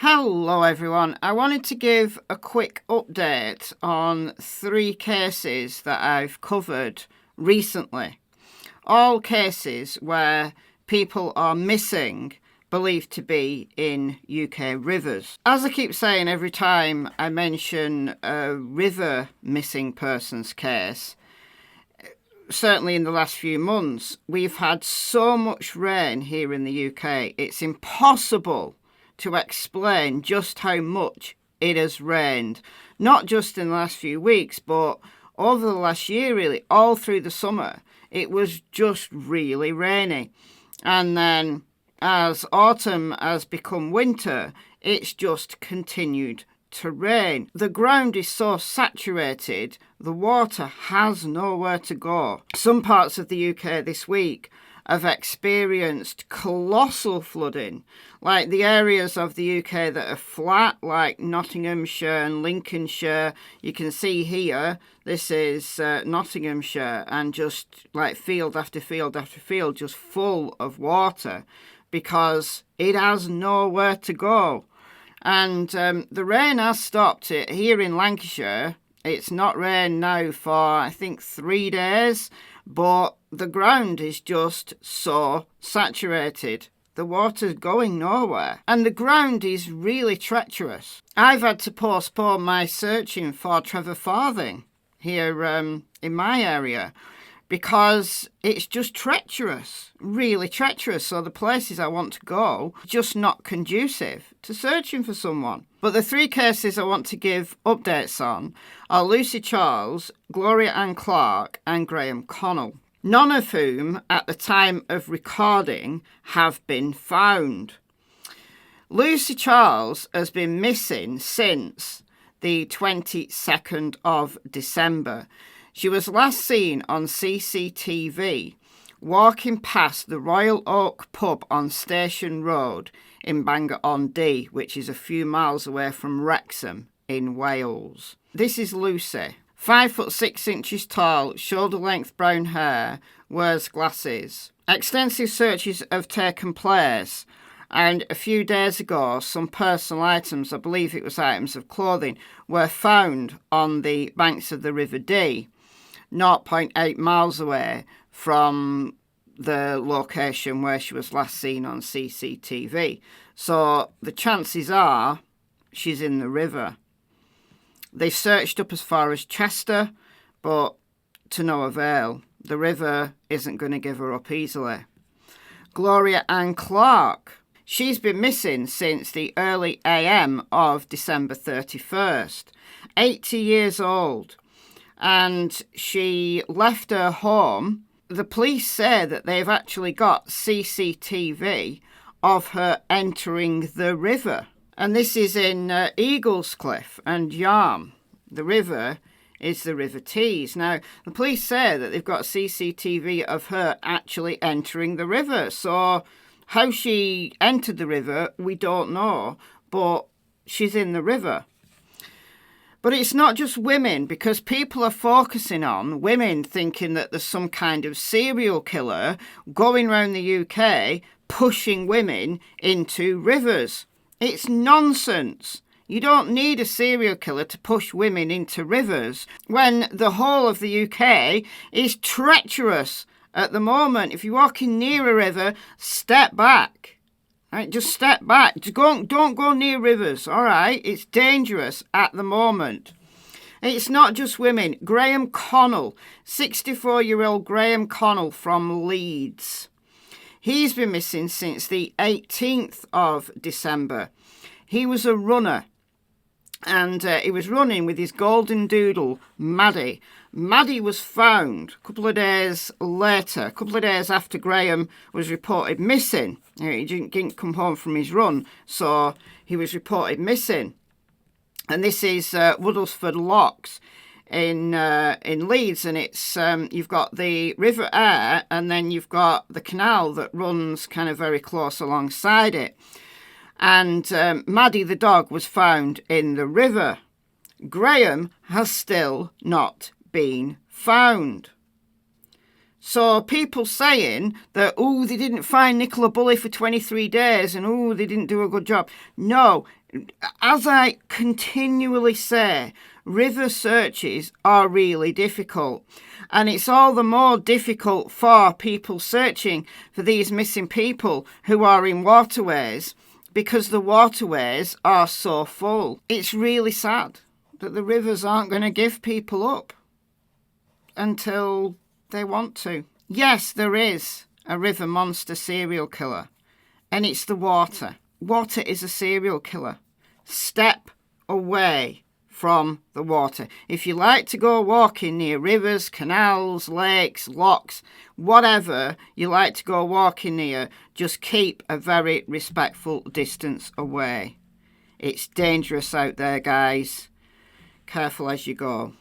Hello everyone, I wanted to give a quick update on 3 cases that I've covered recently. All cases where people are missing, believed to be in UK rivers. As I keep saying every time I mention a river missing persons case, certainly in the last few months, we've had so much rain here in the UK, it's impossible to explain just how much it has rained. Not just in the last few weeks, but over the last year, really, all through the summer. It was just really rainy. And then as autumn has become winter, it's just continued to rain. The ground is so saturated, the water has nowhere to go. Some parts of the UK this week have experienced colossal flooding, like the areas of the UK that are flat, like Nottinghamshire and Lincolnshire. You can see here, this is Nottinghamshire, and just like field after field after field, just full of water because it has nowhere to go. And the rain has stopped here in Lancashire. It's not rained now for, I think, 3 days, but the ground is just so saturated. The water's going nowhere. And the ground is really treacherous. I've had to postpone my searching for Trevor Farthing here in my area because it's just treacherous, really treacherous. So the places I want to go, just not conducive to searching for someone. But the 3 cases I want to give updates on are Lucy Charles, Gloria Ann Clarke and Graham Connell. None of whom, at the time of recording, have been found. Lucy Charles has been missing since the 22nd of December. She was last seen on CCTV walking past the Royal Oak pub on Station Road in Bangor-on-Dee, which is a few miles away from Wrexham in Wales. This is Lucy. 5'6" tall, shoulder-length brown hair, wears glasses. Extensive searches have taken place, and a few days ago, some personal items, I believe it was items of clothing, were found on the banks of the River Dee, 0.8 miles away from the location where she was last seen on CCTV. So the chances are she's in the river. They searched up as far as Chester, but to no avail. The river isn't going to give her up easily. Gloria Ann Clarke. She's been missing since the early AM of December 31st. 80 years old. And she left her home. The police say that they've actually got CCTV of her entering the river. And this is in Eaglescliffe and Yarm. The river is the River Tees. Now, the police say that they've got CCTV of her actually entering the river. So how she entered the river, we don't know, but she's in the river. But it's not just women, because people are focusing on women thinking that there's some kind of serial killer going around the UK pushing women into rivers. It's nonsense. You don't need a serial killer to push women into rivers when the whole of the UK is treacherous at the moment. If you're walking near a river, step back. Right, just step back. Don't go near rivers, all right? It's dangerous at the moment. It's not just women. Graham Connell, 64-year-old Graham Connell from Leeds. He's been missing since the 18th of December. He was a runner, and he was running with his golden doodle, Maddie. Maddie was found a couple of days later, a couple of days after Graham was reported missing. He didn't come home from his run, so he was reported missing. And this is Woodlesford Locks in Leeds, and it's you've got the River Aire, and then you've got the canal that runs kind of very close alongside it. And Maddie the dog was found in the river. Graham has still not been found. So people saying that, oh, they didn't find Nicola Bulley for 23 days and, oh, they didn't do a good job. No, as I continually say, river searches are really difficult. And it's all the more difficult for people searching for these missing people who are in waterways, because the waterways are so full. It's really sad that the rivers aren't going to give people up until they want to. Yes, there is a river monster serial killer, and it's the water. Water is a serial killer. Step away from the water. If you like to go walking near rivers, canals, lakes, lochs, whatever you like to go walking near, just keep a very respectful distance away. It's dangerous out there, guys. Careful as you go.